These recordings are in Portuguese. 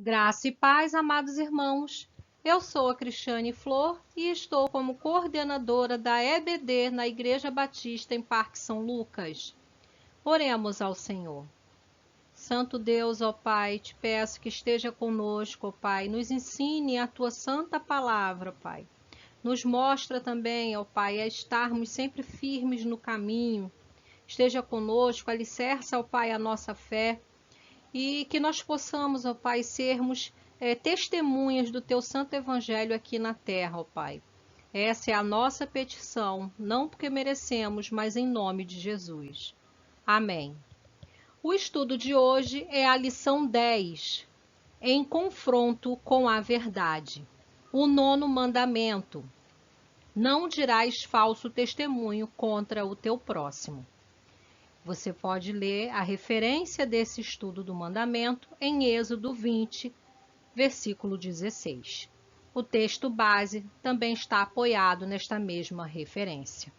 Graça e paz, amados irmãos. Eu sou a Cristiane Flor e estou como coordenadora da EBD na Igreja Batista em Parque São Lucas. Oremos ao Senhor. Santo Deus, ó Pai, te peço que esteja conosco, ó Pai. Nos ensine a tua santa palavra, Pai. Nos mostra também, ó Pai, a estarmos sempre firmes no caminho. Esteja conosco, alicerça, ó Pai, a nossa fé. E que nós possamos, ó Pai, sermos testemunhas do Teu Santo Evangelho aqui na terra, ó Pai. Essa é a nossa petição, não porque merecemos, mas em nome de Jesus. Amém. O estudo de hoje é a lição 10, em confronto com a verdade. O 9º mandamento: não dirás falso testemunho contra o teu próximo. Você pode ler a referência desse estudo do mandamento em Êxodo 20, versículo 16. O texto base também está apoiado nesta mesma referência.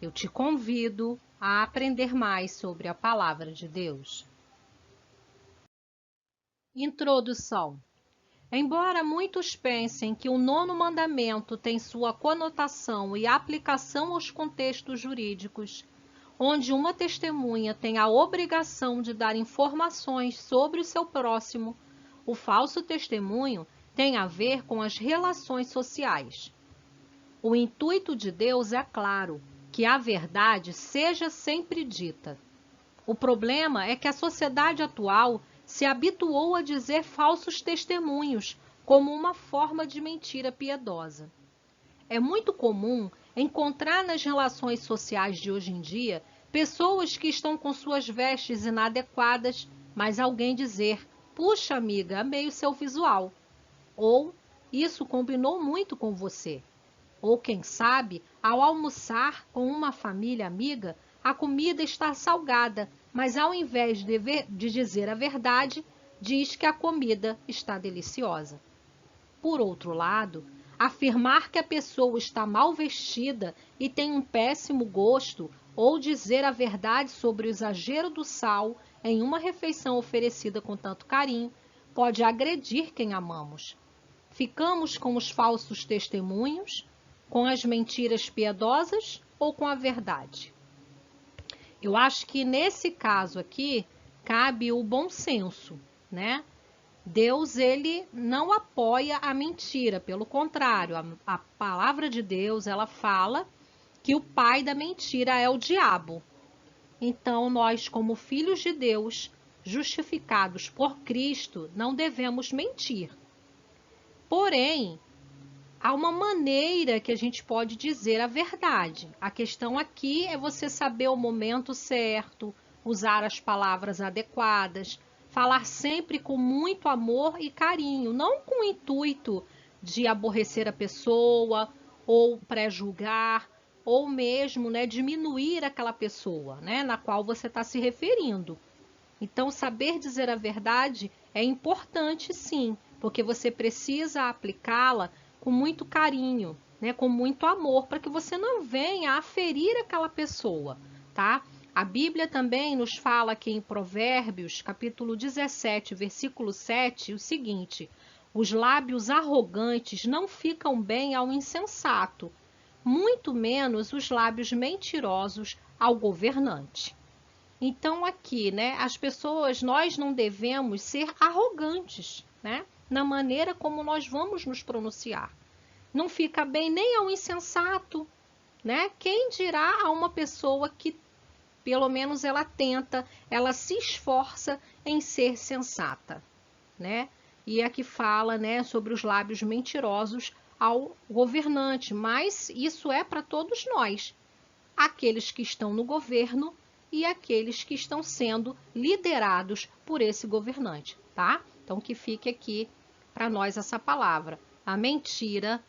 Eu te convido a aprender mais sobre a palavra de Deus. Introdução. Embora muitos pensem que o 9º mandamento tem sua conotação e aplicação aos contextos jurídicos, onde uma testemunha tem a obrigação de dar informações sobre o seu próximo, o falso testemunho tem a ver com as relações sociais. O intuito de Deus é claro, que a verdade seja sempre dita. O problema é que a sociedade atual se habituou a dizer falsos testemunhos como uma forma de mentira piedosa. É muito comum encontrar nas relações sociais de hoje em dia pessoas que estão com suas vestes inadequadas, mas alguém dizer: puxa, amiga, amei o seu visual. Ou, isso combinou muito com você. Ou, quem sabe, ao almoçar com uma família amiga, a comida está salgada, mas ao invés de dizer a verdade, diz que a comida está deliciosa. Por outro lado, afirmar que a pessoa está mal vestida e tem um péssimo gosto, ou dizer a verdade sobre o exagero do sal em uma refeição oferecida com tanto carinho, pode agredir quem amamos. Ficamos com os falsos testemunhos, com as mentiras piedosas ou com a verdade? Eu acho que nesse caso aqui cabe o bom senso, né? Deus, ele não apoia a mentira, pelo contrário, a palavra de Deus, ela fala que o pai da mentira é o diabo. Então, nós, como filhos de Deus, justificados por Cristo, não devemos mentir. Porém, há uma maneira que a gente pode dizer a verdade. A questão aqui é você saber o momento certo, usar as palavras adequadas, falar sempre com muito amor e carinho, não com o intuito de aborrecer a pessoa, ou pré-julgar, ou mesmo, né, diminuir aquela pessoa, né, na qual você está se referindo. Então, saber dizer a verdade é importante, sim, porque você precisa aplicá-la com muito carinho, né, com muito amor, para que você não venha a ferir aquela pessoa, tá? A Bíblia também nos fala aqui em Provérbios, capítulo 17, versículo 7, o seguinte: os lábios arrogantes não ficam bem ao insensato, muito menos os lábios mentirosos ao governante. Então aqui, né, as pessoas, nós não devemos ser arrogantes, né, na maneira como nós vamos nos pronunciar. Não fica bem nem ao insensato, né? Quem dirá a uma pessoa que pelo menos ela tenta, ela se esforça em ser sensata, né? E aqui fala, né, sobre os lábios mentirosos ao governante, mas isso é para todos nós, aqueles que estão no governo e aqueles que estão sendo liderados por esse governante, tá? Então que fique aqui para nós essa palavra. A mentira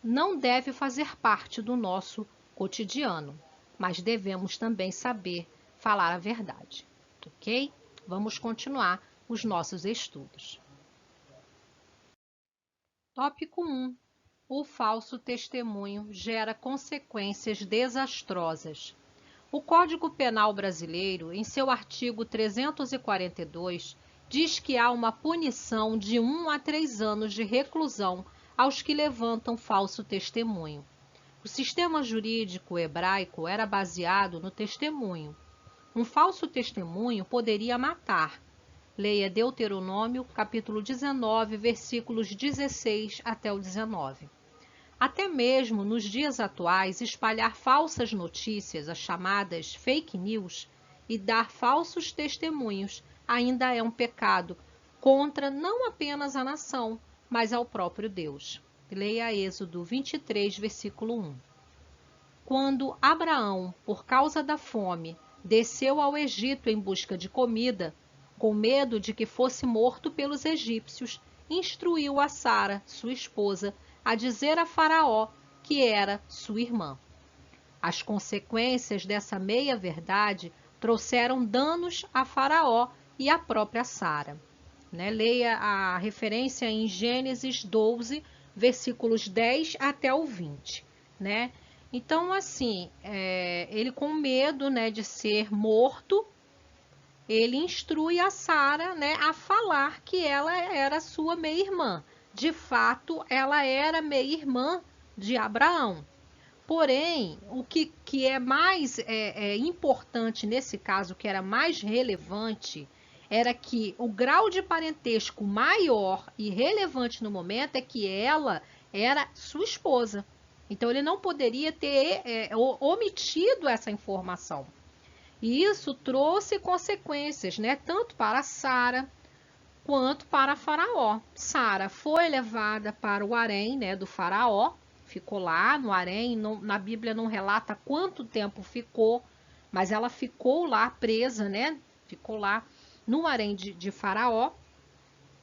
não deve fazer parte do nosso cotidiano, mas devemos também saber falar a verdade, ok? Vamos continuar os nossos estudos. Tópico 1. O falso testemunho gera consequências desastrosas. O Código Penal brasileiro, em seu artigo 342, diz que há uma punição de 1 a 3 anos de reclusão aos que levantam falso testemunho. O sistema jurídico hebraico era baseado no testemunho. Um falso testemunho poderia matar. Leia Deuteronômio, capítulo 19, versículos 16 até o 19. Até mesmo nos dias atuais, espalhar falsas notícias, as chamadas fake news, e dar falsos testemunhos ainda é um pecado contra não apenas a nação, mas ao próprio Deus. Leia Êxodo 23, versículo 1. Quando Abraão, por causa da fome, desceu ao Egito em busca de comida, com medo de que fosse morto pelos egípcios, instruiu a Sara, sua esposa, a dizer a Faraó que era sua irmã. As consequências dessa meia-verdade trouxeram danos a Faraó e à própria Sara. Leia a referência em Gênesis 12, versículos 10 até o 20. Então, assim, ele com medo de ser morto, ele instrui a Sara a falar que ela era sua meia-irmã. De fato, ela era meia-irmã de Abraão. Porém, o que é mais importante nesse caso, que era mais relevante, era que o grau de parentesco maior e relevante no momento é que ela era sua esposa. Então, ele não poderia ter omitido essa informação. E isso trouxe consequências, tanto para Sara quanto para Faraó. Sara foi levada para o harém, do Faraó, ficou lá no harém, na Bíblia não relata quanto tempo ficou, mas ela ficou lá presa, ficou lá no harém de Faraó,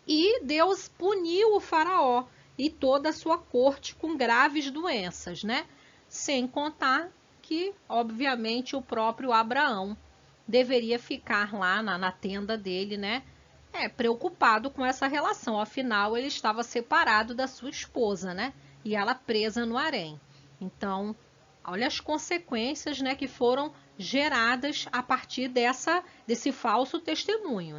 e Deus puniu o Faraó e toda a sua corte com graves doenças, sem contar que, obviamente, o próprio Abraão deveria ficar lá na tenda dele, preocupado com essa relação, afinal ele estava separado da sua esposa, e ela presa no harém. Então, olha as consequências, que foram geradas a partir desse falso testemunho,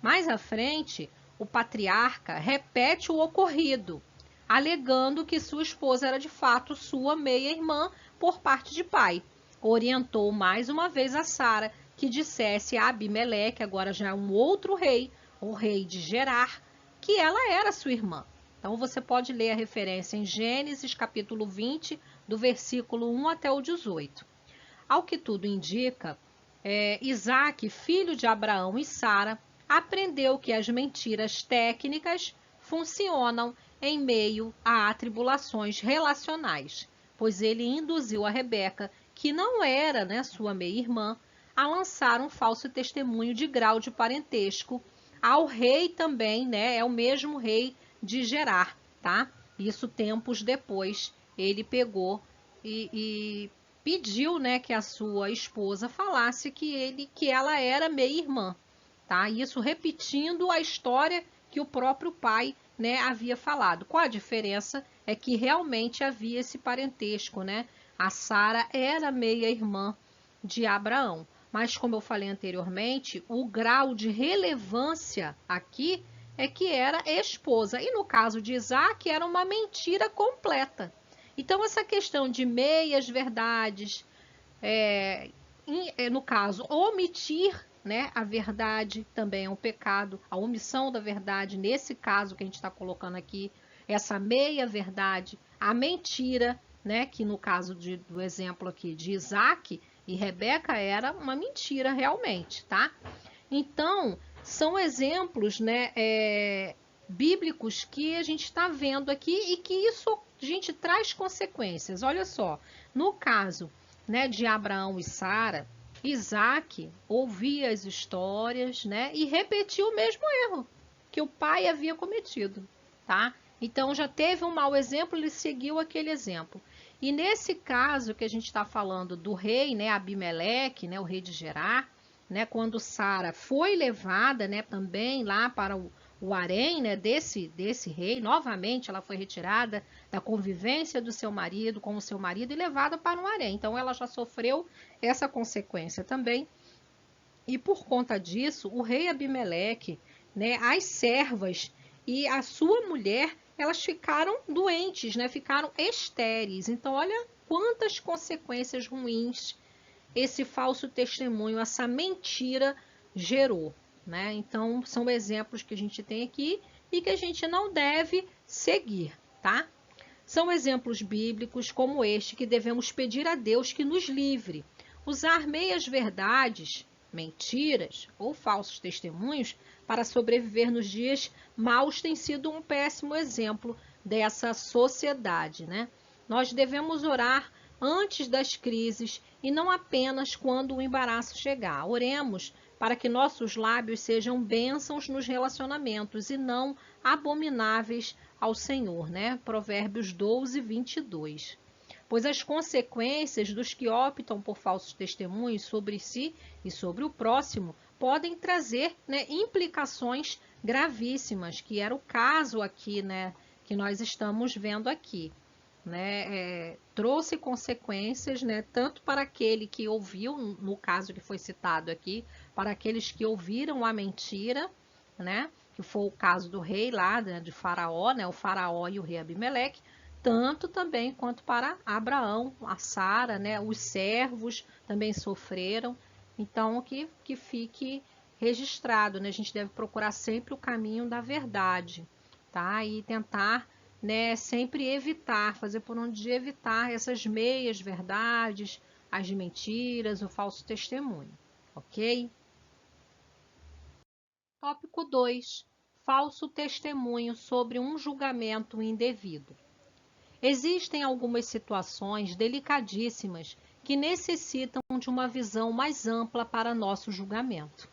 Mais à frente, o patriarca repete o ocorrido, alegando que sua esposa era de fato sua meia-irmã por parte de pai. Orientou mais uma vez a Sara que dissesse a Abimeleque, agora já um outro rei, o rei de Gerar, que ela era sua irmã. Então você pode ler a referência em Gênesis capítulo 20, do versículo 1 até o 18. Ao que tudo indica, Isaque, filho de Abraão e Sara, aprendeu que as mentiras técnicas funcionam em meio a atribulações relacionais, pois ele induziu a Rebeca, que não era sua meia-irmã, a lançar um falso testemunho de grau de parentesco ao rei também, é o mesmo rei de Gerar, tá? Isso tempos depois ele pegou e pediu, que a sua esposa falasse que ela era meia-irmã, tá? Isso repetindo a história que o próprio pai, havia falado. Qual a diferença? É que realmente havia esse parentesco, A Sara era meia-irmã de Abraão. Mas, como eu falei anteriormente, o grau de relevância aqui é que era esposa. E no caso de Isaque, era uma mentira completa. Então, essa questão de meias verdades, no caso, omitir a verdade também é um pecado. A omissão da verdade, nesse caso que a gente está colocando aqui, essa meia-verdade, a mentira, que no caso do exemplo aqui de Isaque e Rebeca era uma mentira realmente, tá? Então, são exemplos bíblicos que a gente está vendo aqui e que isso, a gente, traz consequências. Olha só, no caso de Abraão e Sara, Isaque ouvia as histórias e repetia o mesmo erro que o pai havia cometido, tá? Então, já teve um mau exemplo, ele seguiu aquele exemplo. E nesse caso que a gente está falando do rei, Abimeleque, o rei de Gerar, quando Sara foi levada, também lá para o harém, desse rei, novamente ela foi retirada da convivência do seu marido com o seu marido e levada para um harém. Então ela já sofreu essa consequência também. E por conta disso, o rei Abimeleque né, as servas e a sua mulher, elas ficaram doentes, né, ficaram estéreis. Então, olha quantas consequências ruins esse falso testemunho, essa mentira gerou, né? Então, são exemplos que a gente tem aqui e que a gente não deve seguir, tá? São exemplos bíblicos como este que devemos pedir a Deus que nos livre. Usar meias verdades, mentiras ou falsos testemunhos para sobreviver nos dias maus tem sido um péssimo exemplo dessa sociedade, né? Nós devemos orar antes das crises e não apenas quando o embaraço chegar. Oremos para que nossos lábios sejam bênçãos nos relacionamentos e não abomináveis ao Senhor, né? Provérbios 12, 22. Pois as consequências dos que optam por falsos testemunhos sobre si e sobre o próximo podem trazer, né, implicações gravíssimas, que era o caso aqui, né, que nós estamos vendo aqui. Né, trouxe consequências, né, tanto para aquele que ouviu, no caso que foi citado aqui, para aqueles que ouviram a mentira, né, que foi o caso do rei lá, né, de Faraó, né, o Faraó e o rei Abimeleque, tanto também quanto para Abraão, a Sara, né, os servos também sofreram. Então, que fique registrado, né, a gente deve procurar sempre o caminho da verdade, tá, e tentar, né, sempre evitar, fazer por onde evitar essas meias verdades, as mentiras, o falso testemunho, ok? Tópico 2. Falso testemunho sobre um julgamento indevido. Existem algumas situações delicadíssimas que necessitam de uma visão mais ampla para nosso julgamento.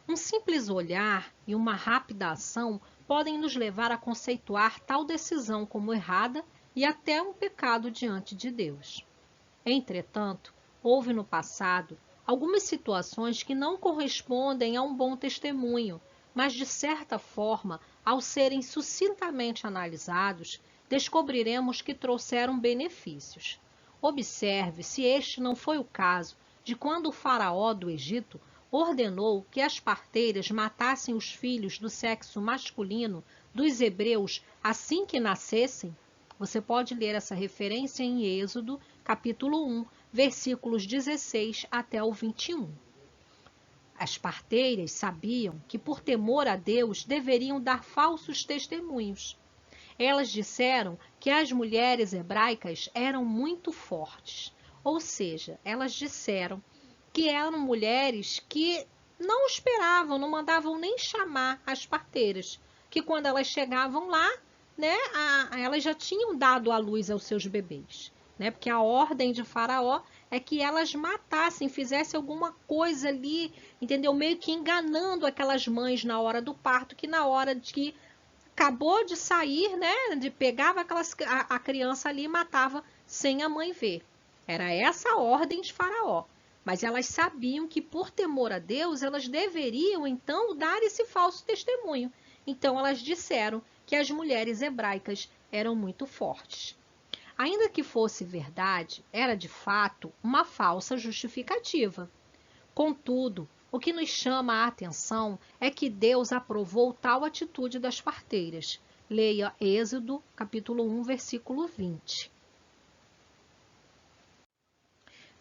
Um simples olhar e uma rápida ação podem nos levar a conceituar tal decisão como errada e até um pecado diante de Deus. Entretanto, houve no passado algumas situações que não correspondem a um bom testemunho, mas de certa forma, ao serem sucintamente analisados, descobriremos que trouxeram benefícios. Observe se este não foi o caso de quando o faraó do Egito ordenou que as parteiras matassem os filhos do sexo masculino dos hebreus assim que nascessem. Você pode ler essa referência em Êxodo, capítulo 1, versículos 16 até o 21. As parteiras sabiam que, por temor a Deus, deveriam dar falsos testemunhos. Elas disseram que as mulheres hebraicas eram muito fortes, ou seja, elas disseram que eram mulheres que não esperavam, não mandavam nem chamar as parteiras, que quando elas chegavam lá, né, elas já tinham dado à luz aos seus bebês, né, porque a ordem de Faraó é que elas matassem, fizessem alguma coisa ali, entendeu? Meio que enganando aquelas mães na hora do parto, que na hora de que acabou de sair, né, de pegava a criança ali e matava sem a mãe ver. Era essa a ordem de Faraó. Mas elas sabiam que, por temor a Deus, elas deveriam, então, dar esse falso testemunho. Então, elas disseram que as mulheres hebraicas eram muito fortes. Ainda que fosse verdade, era de fato uma falsa justificativa. Contudo, o que nos chama a atenção é que Deus aprovou tal atitude das parteiras. Leia Êxodo, capítulo 1, versículo 20.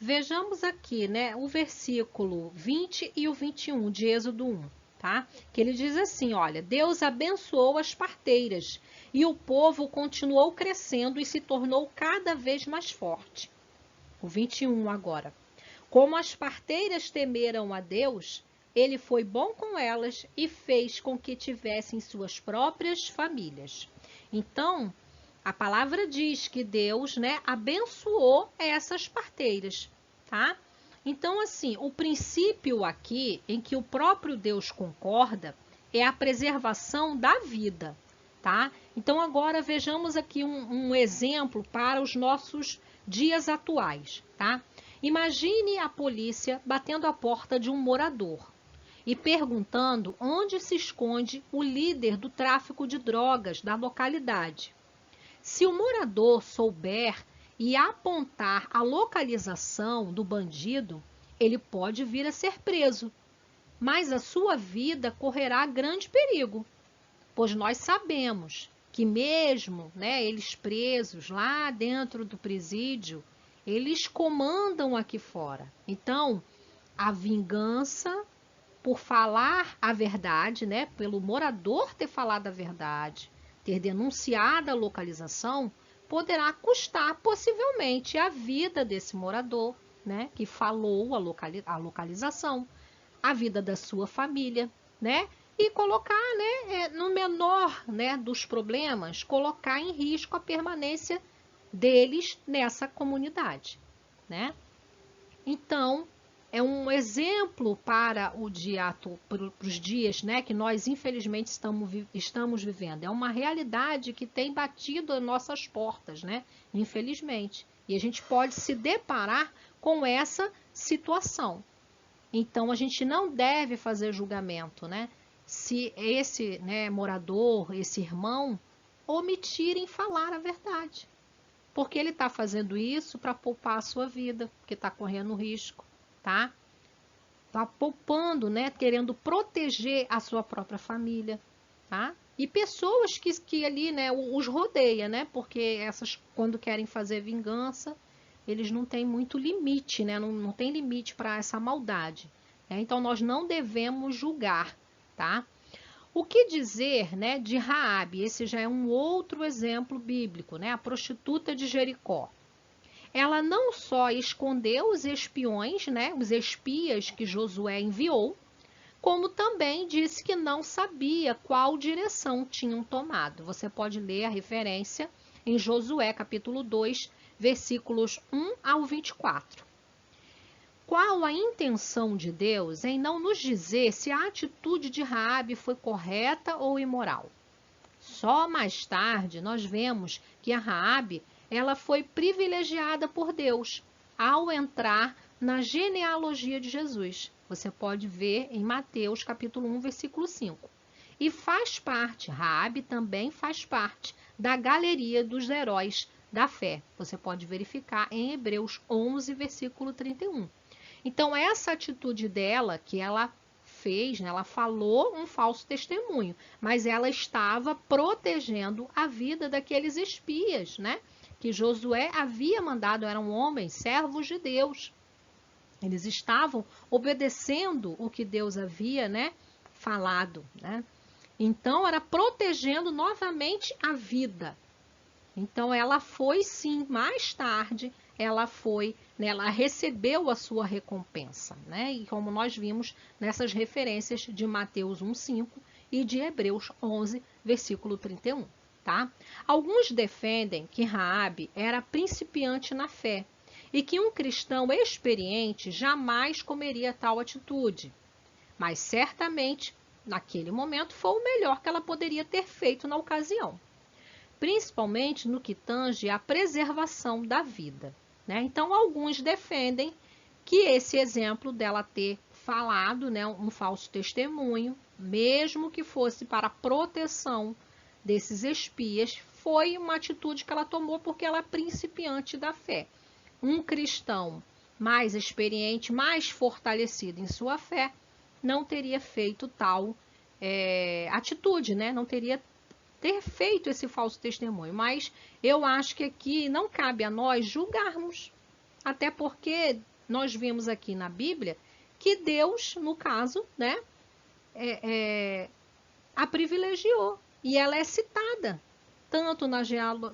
Vejamos aqui, né, o versículo 20 e o 21 de Êxodo 1, tá? Que ele diz assim, olha, Deus abençoou as parteiras e o povo continuou crescendo e se tornou cada vez mais forte. O 21 agora. Como as parteiras temeram a Deus, ele foi bom com elas e fez com que tivessem suas próprias famílias. Então, a palavra diz que Deus, né, abençoou essas parteiras, tá? Então, assim, o princípio aqui em que o próprio Deus concorda é a preservação da vida, tá? Então, agora vejamos aqui um exemplo para os nossos dias atuais, tá? Imagine a polícia batendo a porta de um morador e perguntando onde se esconde o líder do tráfico de drogas da localidade. Se o morador souber e apontar a localização do bandido, ele pode vir a ser preso. mas a sua vida correrá grande perigo, pois nós sabemos que mesmo, né, eles presos lá dentro do presídio, eles comandam aqui fora. Então, a vingança por falar a verdade, né, pelo morador ter falado a verdade, ter denunciado a localização, poderá custar possivelmente a vida desse morador, né, que falou a localização, a vida da sua família, né, e colocar, né, no menor, né, dos problemas, colocar em risco a permanência deles nessa comunidade, né? Então, é um exemplo para os dias, né, que nós infelizmente estamos vivendo. É uma realidade que tem batido as nossas portas, né, infelizmente. E a gente pode se deparar com essa situação. Então, a gente não deve fazer julgamento, né, se esse, né, morador, esse irmão, omitir em falar a verdade. Porque ele está fazendo isso para poupar a sua vida, porque está correndo risco, tá? Está poupando, né? Querendo proteger a sua própria família, tá? E pessoas que ali, né, os rodeia, né? Porque essas, quando querem fazer vingança, eles não têm muito limite, né? Não tem limite para essa maldade, né? Então, nós não devemos julgar, tá? O que dizer, né, de Raabe? Esse já é um outro exemplo bíblico, né? A prostituta de Jericó. Ela não só escondeu os espiões, né, os espias que Josué enviou, como também disse que não sabia qual direção tinham tomado. Você pode ler a referência em Josué, capítulo 2, versículos 1 ao 24. Qual a intenção de Deus em não nos dizer se a atitude de Raabe foi correta ou imoral? Só mais tarde nós vemos que a Raabe, ela foi privilegiada por Deus ao entrar na genealogia de Jesus. Você pode ver em Mateus capítulo 1, versículo 5. E faz parte, Raabe também faz parte da galeria dos heróis da fé. Você pode verificar em Hebreus 11, versículo 31. Então, essa atitude dela, que ela fez, né, ela falou um falso testemunho, mas ela estava protegendo a vida daqueles espias, né, que Josué havia mandado, eram homens, servos de Deus. Eles estavam obedecendo o que Deus havia, né, falado, né? Então, era protegendo novamente a vida. Então, ela foi sim, mais tarde, ela foi, né, ela recebeu a sua recompensa, né? E como nós vimos nessas referências de Mateus 1,5 e de Hebreus 11, versículo 31, tá? Alguns defendem que Raabe era principiante na fé e que um cristão experiente jamais comeria tal atitude, mas certamente, naquele momento, foi o melhor que ela poderia ter feito na ocasião, principalmente no que tange à preservação da vida, né? Então, alguns defendem que esse exemplo dela ter falado, né, um falso testemunho, mesmo que fosse para a proteção desses espias, foi uma atitude que ela tomou porque ela é principiante da fé. Um cristão mais experiente, mais fortalecido em sua fé, não teria feito tal atitude, né? Não teria ter feito esse falso testemunho, mas eu acho que aqui não cabe a nós julgarmos, até porque nós vimos aqui na Bíblia que Deus, no caso, né, a privilegiou, e ela é citada tanto na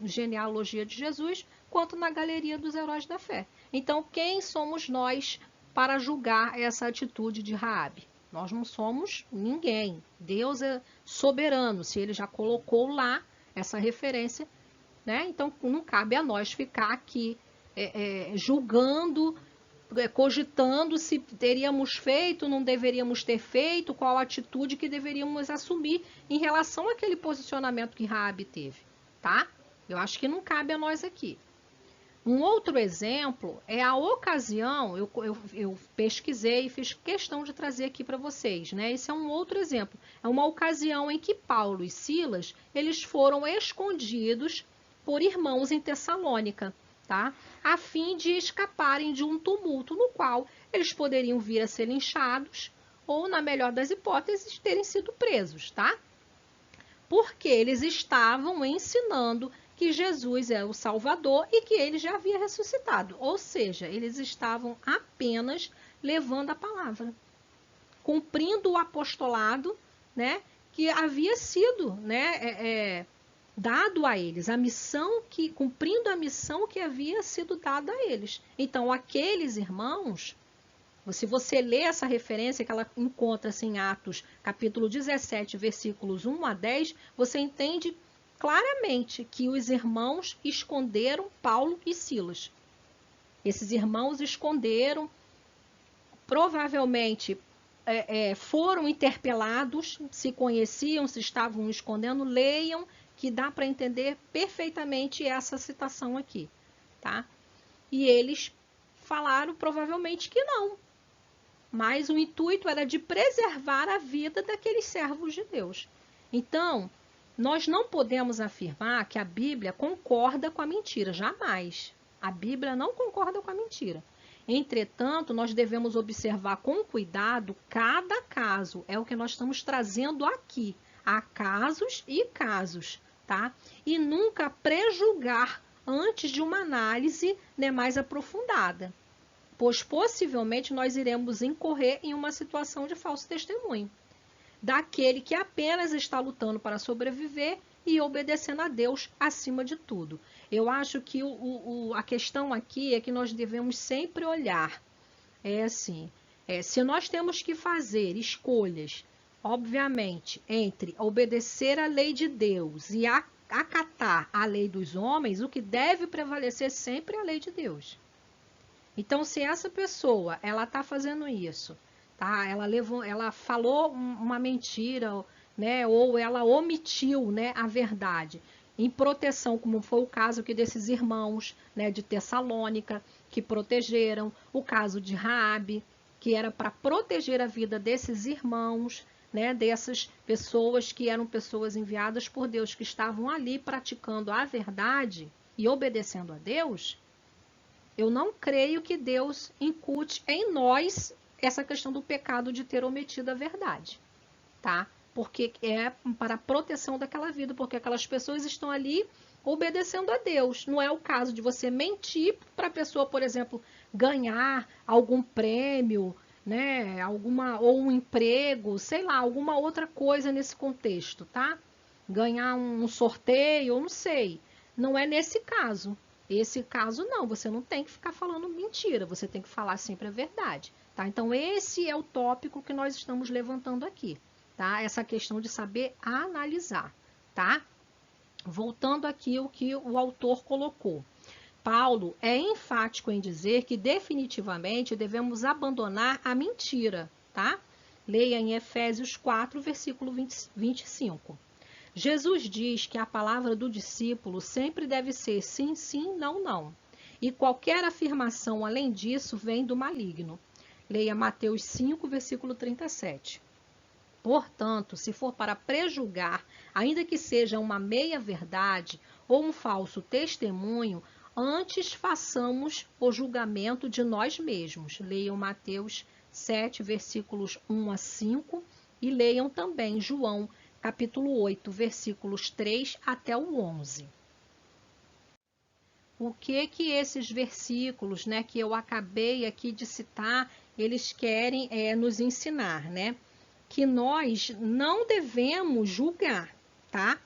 genealogia de Jesus quanto na galeria dos heróis da fé. Então, quem somos nós para julgar essa atitude de Raabe? Nós não somos ninguém. Deus é soberano. Se ele já colocou lá essa referência, né? Então não cabe a nós ficar aqui julgando, cogitando se teríamos feito, não deveríamos ter feito, qual a atitude que deveríamos assumir em relação àquele posicionamento que Raabe teve, tá? Eu acho que não cabe a nós aqui. Um outro exemplo é a ocasião, eu pesquisei e fiz questão de trazer aqui para vocês, né? Esse é um outro exemplo. É uma ocasião em que Paulo e Silas, eles foram escondidos por irmãos em Tessalônica, tá? A fim de escaparem de um tumulto no qual eles poderiam vir a ser linchados ou, na melhor das hipóteses, terem sido presos, tá? Porque eles estavam ensinando que Jesus é o Salvador e que ele já havia ressuscitado. Ou seja, eles estavam apenas levando a palavra, cumprindo o apostolado, né, que havia sido, né, dado a eles, cumprindo a missão que havia sido dada a eles. Então, aqueles irmãos, se você lê essa referência que ela encontra-se em Atos, capítulo 17, versículos 1 a 10, você entende claramente que os irmãos esconderam Paulo e Silas. Esses irmãos esconderam, provavelmente foram interpelados, se conheciam, se estavam escondendo, leiam, que dá para entender perfeitamente essa citação aqui, tá? E eles falaram provavelmente que não, mas o intuito era de preservar a vida daqueles servos de Deus. Então, nós não podemos afirmar que a Bíblia concorda com a mentira, jamais. A Bíblia não concorda com a mentira. Entretanto, nós devemos observar com cuidado cada caso. É o que nós estamos trazendo aqui. Há casos e casos, tá? E nunca prejulgar antes de uma análise, né, mais aprofundada, pois possivelmente nós iremos incorrer em uma situação de falso testemunho, daquele que apenas está lutando para sobreviver e obedecendo a Deus acima de tudo. Eu acho que a questão aqui é que nós devemos sempre olhar, se nós temos que fazer escolhas, obviamente, entre obedecer à lei de Deus e acatar a lei dos homens, o que deve prevalecer sempre é a lei de Deus. Então, se essa pessoa, ela está fazendo isso, tá? Ela falou uma mentira, né? Ou ela omitiu, né, a verdade, em proteção, como foi o caso aqui desses irmãos, né, de Tessalônica, que protegeram, o caso de Raabe, que era para proteger a vida desses irmãos, né, dessas pessoas que eram pessoas enviadas por Deus, que estavam ali praticando a verdade e obedecendo a Deus. Eu não creio que Deus incute em nós essa questão do pecado de ter omitido a verdade, tá? Porque é para a proteção daquela vida, porque aquelas pessoas estão ali obedecendo a Deus. Não é o caso de você mentir para a pessoa, por exemplo, ganhar algum prêmio, né? Ou um emprego, sei lá, alguma outra coisa nesse contexto, tá? Ganhar um sorteio, eu não sei. Não é nesse caso. Esse caso não, você não tem que ficar falando mentira, você tem que falar sempre a verdade, tá? Então esse é o tópico que nós estamos levantando aqui, tá? Essa questão de saber analisar, tá? Voltando aqui o que o autor colocou. Paulo é enfático em dizer que definitivamente devemos abandonar a mentira, tá? Leia em Efésios 4, versículo 25. Jesus diz que a palavra do discípulo sempre deve ser sim, sim, não, não. E qualquer afirmação além disso vem do maligno. Leia Mateus 5, versículo 37. Portanto, se for para prejulgar, ainda que seja uma meia-verdade ou um falso testemunho, antes façamos o julgamento de nós mesmos. Leiam Mateus 7, versículos 1 a 5 e leiam também João capítulo 8, versículos 3 até o 11. O que esses versículos, né, que eu acabei aqui de citar, eles querem nos ensinar, né? Que nós não devemos julgar, tá?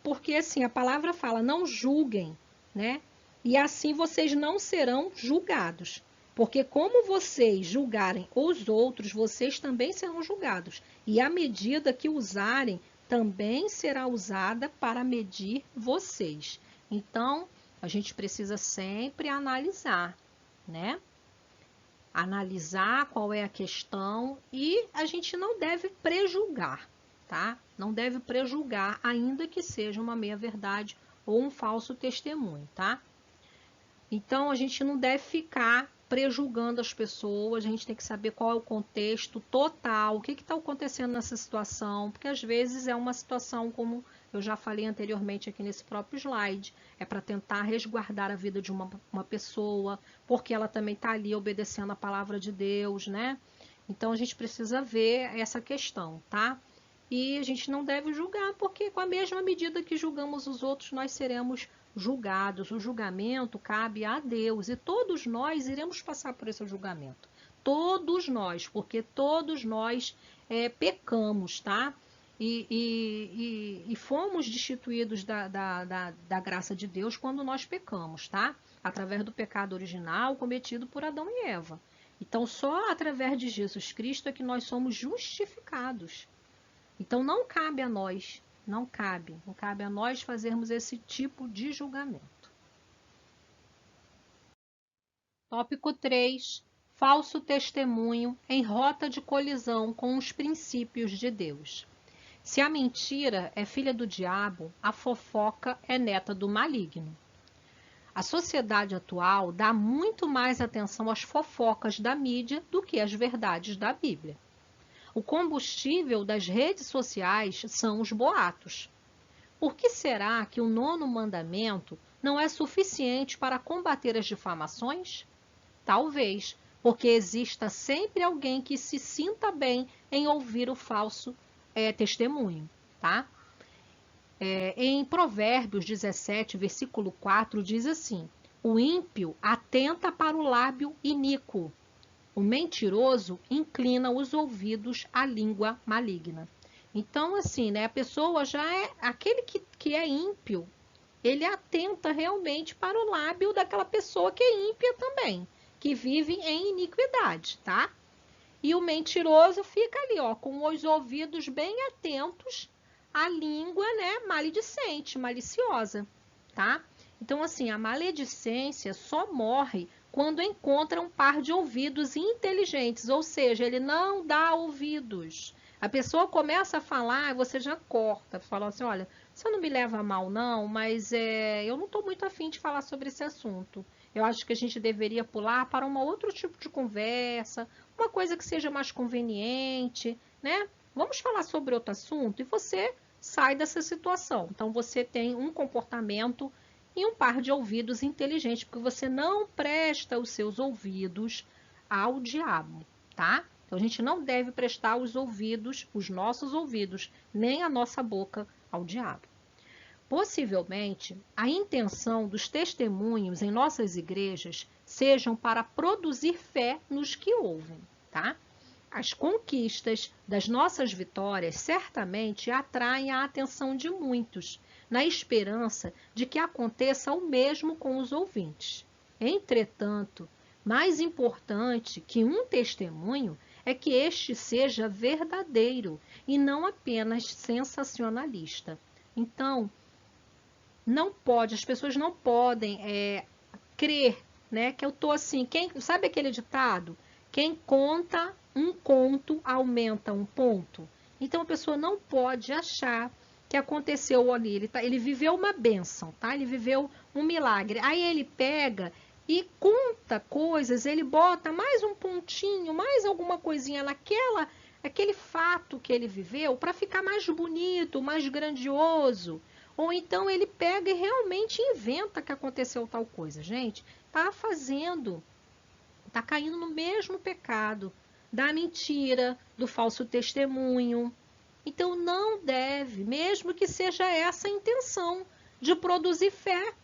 Porque assim, a palavra fala, não julguem, né? E assim vocês não serão julgados. Porque como vocês julgarem os outros, vocês também serão julgados. E a medida que usarem também será usada para medir vocês. Então, a gente precisa sempre analisar, né? Analisar qual é a questão e a gente não deve prejulgar, tá? Não deve prejulgar, ainda que seja uma meia-verdade ou um falso testemunho, tá? Então, a gente não deve ficar prejulgando as pessoas, a gente tem que saber qual é o contexto total, o que está acontecendo nessa situação, porque às vezes é uma situação, como eu já falei anteriormente aqui nesse próprio slide, é para tentar resguardar a vida de uma pessoa, porque ela também está ali obedecendo a palavra de Deus, né? Então a gente precisa ver essa questão, tá? E a gente não deve julgar, porque com a mesma medida que julgamos os outros, nós seremos julgados. O julgamento cabe a Deus e todos nós iremos passar por esse julgamento. Todos nós, porque todos nós pecamos, tá? E fomos destituídos da graça de Deus quando nós pecamos, tá? Através do pecado original cometido por Adão e Eva. Então, só através de Jesus Cristo é que nós somos justificados. Então, não cabe a nós, não cabe a nós fazermos esse tipo de julgamento. Tópico 3. Falso testemunho em rota de colisão com os princípios de Deus. Se a mentira é filha do diabo, a fofoca é neta do maligno. A sociedade atual dá muito mais atenção às fofocas da mídia do que às verdades da Bíblia. O combustível das redes sociais são os boatos. Por que será que o 9º mandamento não é suficiente para combater as difamações? Talvez, porque exista sempre alguém que se sinta bem em ouvir o falso testemunho, tá? Em Provérbios 17, versículo 4, diz assim: o ímpio atenta para o lábio iníquo, o mentiroso inclina os ouvidos à língua maligna. Então, assim, né, a pessoa já é, aquele que é ímpio, ele atenta realmente para o lábio daquela pessoa que é ímpia também, que vive em iniquidade, tá? E o mentiroso fica ali, ó, com os ouvidos bem atentos à língua, né, maledicente, maliciosa, tá? Então, assim, a maledicência só morre quando encontra um par de ouvidos inteligentes, ou seja, ele não dá ouvidos. A pessoa começa a falar, você já corta, fala assim, olha, você não me leva a mal não, mas eu não estou muito afim de falar sobre esse assunto. Eu acho que a gente deveria pular para um outro tipo de conversa, uma coisa que seja mais conveniente, né? Vamos falar sobre outro assunto e você sai dessa situação. Então, você tem um comportamento e um par de ouvidos inteligentes, porque você não presta os seus ouvidos ao diabo, tá? Então, a gente não deve prestar os ouvidos, os nossos ouvidos, nem a nossa boca ao diabo. Possivelmente, a intenção dos testemunhos em nossas igrejas sejam para produzir fé nos que ouvem, tá? As conquistas das nossas vitórias certamente atraem a atenção de muitos, na esperança de que aconteça o mesmo com os ouvintes. Entretanto, mais importante que um testemunho é que este seja verdadeiro e não apenas sensacionalista. Então, as pessoas não podem crer, né, que eu tô assim, sabe aquele ditado? Quem conta um conto aumenta um ponto. Então a pessoa não pode achar que aconteceu ali, ele viveu uma bênção, tá? Ele viveu um milagre. Aí ele pega e conta coisas, ele bota mais um pontinho, mais alguma coisinha aquele fato que ele viveu para ficar mais bonito, mais grandioso. Ou então ele pega e realmente inventa que aconteceu tal coisa. Gente, tá caindo no mesmo pecado da mentira, do falso testemunho. Então não deve, mesmo que seja essa a intenção de produzir fé.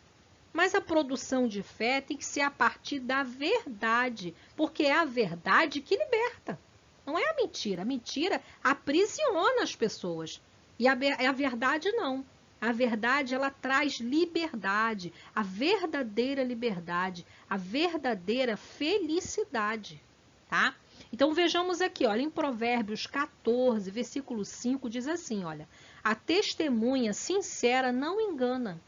Mas a produção de fé tem que ser a partir da verdade, porque é a verdade que liberta. Não é a mentira. A mentira aprisiona as pessoas. E a verdade não. A verdade, ela traz liberdade, a verdadeira liberdade, a verdadeira felicidade, tá? Então, vejamos aqui, olha, em Provérbios 14, versículo 5, diz assim, olha, a testemunha sincera não engana,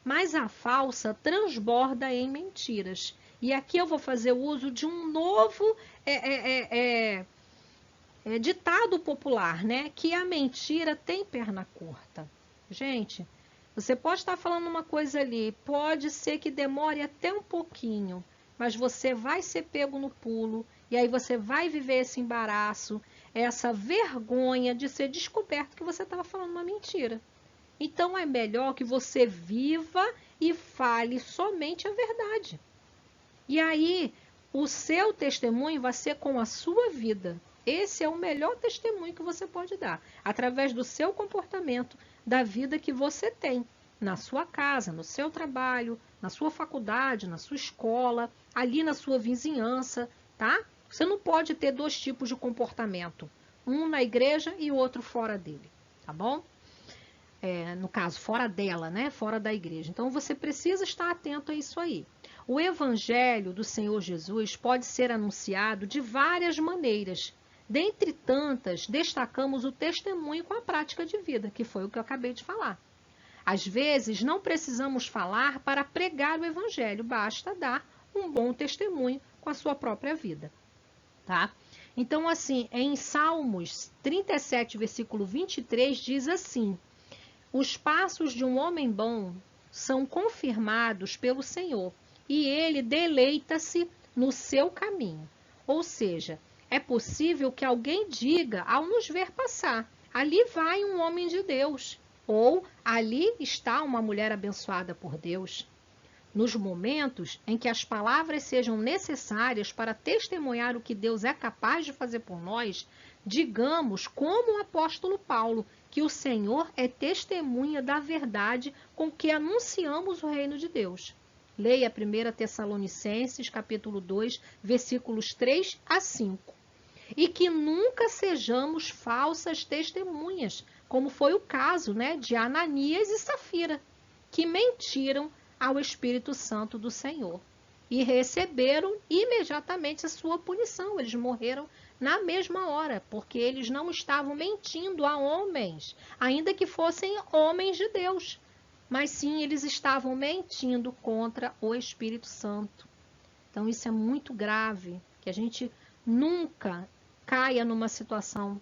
mas a falsa transborda em mentiras. E aqui eu vou fazer uso de um novo ditado popular, né? Que a mentira tem perna curta. Gente, você pode estar falando uma coisa ali, pode ser que demore até um pouquinho, mas você vai ser pego no pulo, e aí você vai viver esse embaraço, essa vergonha de ser descoberto que você estava falando uma mentira. Então, é melhor que você viva e fale somente a verdade. E aí, o seu testemunho vai ser com a sua vida. Esse é o melhor testemunho que você pode dar, através do seu comportamento, da vida que você tem, na sua casa, no seu trabalho, na sua faculdade, na sua escola, ali na sua vizinhança, tá? Você não pode ter dois tipos de comportamento, um na igreja e o outro fora dele, tá bom? No caso, fora dela, né? Fora da igreja. Então, você precisa estar atento a isso aí. O evangelho do Senhor Jesus pode ser anunciado de várias maneiras. Dentre tantas, destacamos o testemunho com a prática de vida, que foi o que eu acabei de falar. Às vezes, não precisamos falar para pregar o evangelho, basta dar um bom testemunho com a sua própria vida, tá? Então, assim, em Salmos 37, versículo 23, diz assim: os passos de um homem bom são confirmados pelo Senhor, e ele deleita-se no seu caminho. Ou seja, é possível que alguém diga ao nos ver passar: ali vai um homem de Deus, ou ali está uma mulher abençoada por Deus. Nos momentos em que as palavras sejam necessárias para testemunhar o que Deus é capaz de fazer por nós, digamos, como o apóstolo Paulo, que o Senhor é testemunha da verdade com que anunciamos o reino de Deus. Leia 1 Tessalonicenses, capítulo 2, versículos 3 a 5. E que nunca sejamos falsas testemunhas, como foi o caso, de Ananias e Safira, que mentiram ao Espírito Santo do Senhor e receberam imediatamente a sua punição. Eles morreram na mesma hora, porque eles não estavam mentindo a homens, ainda que fossem homens de Deus, mas sim eles estavam mentindo contra o Espírito Santo. Então isso é muito grave, que a gente nunca caia numa situação,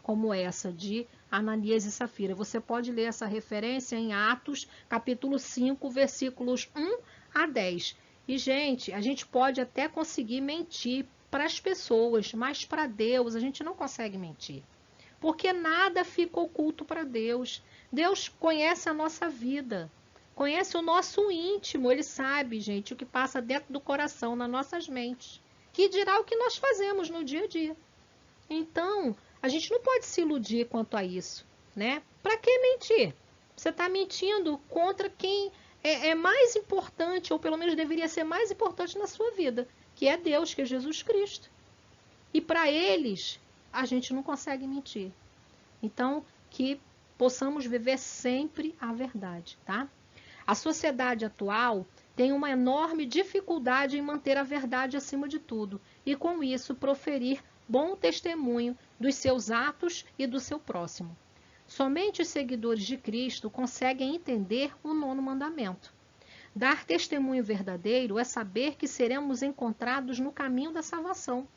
como essa de Ananias e Safira. Você pode ler essa referência em Atos, capítulo 5, versículos 1 a 10. E, gente, a gente pode até conseguir mentir para as pessoas, mas para Deus a gente não consegue mentir. Porque nada fica oculto para Deus. Deus conhece a nossa vida, conhece o nosso íntimo. Ele sabe, gente, o que passa dentro do coração, nas nossas mentes. Que dirá o que nós fazemos no dia a dia. Então, a gente não pode se iludir quanto a isso, Para que mentir? Você está mentindo contra quem é mais importante, ou pelo menos deveria ser mais importante na sua vida, que é Deus, que é Jesus Cristo. E para eles, a gente não consegue mentir. Então, que possamos viver sempre a verdade, tá? A sociedade atual tem uma enorme dificuldade em manter a verdade acima de tudo, e com isso proferir bom testemunho dos seus atos e do seu próximo. Somente os seguidores de Cristo conseguem entender o 9º mandamento. Dar testemunho verdadeiro é saber que seremos encontrados no caminho da salvação.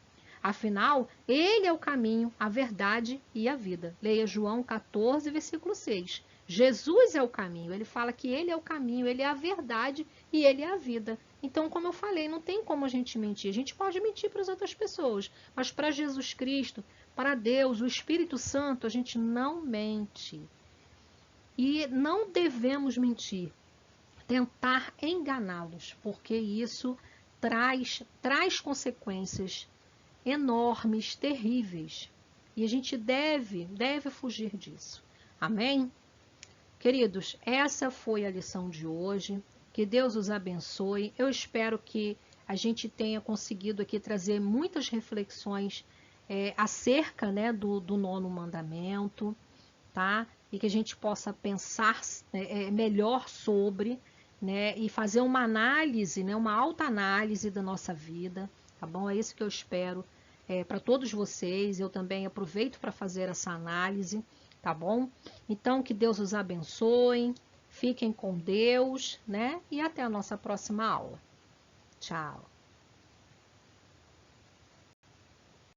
Afinal, ele é o caminho, a verdade e a vida. Leia João 14, versículo 6. Jesus é o caminho, ele fala que ele é o caminho, ele é a verdade e ele é a vida. Então, como eu falei, não tem como a gente mentir. A gente pode mentir para as outras pessoas, mas para Jesus Cristo, para Deus, o Espírito Santo, a gente não mente. E não devemos mentir, tentar enganá-los, porque isso traz consequências enormes, terríveis. E a gente deve fugir disso. Amém? Queridos, essa foi a lição de hoje. Que Deus os abençoe. Eu espero que a gente tenha conseguido aqui trazer muitas reflexões acerca do 9º mandamento, tá? E que a gente possa pensar melhor sobre, e fazer uma análise, uma autoanálise da nossa vida, tá bom? É isso que eu espero para todos vocês. Eu também aproveito para fazer essa análise, tá bom? Então, que Deus os abençoe, fiquem com Deus, e até a nossa próxima aula. Tchau!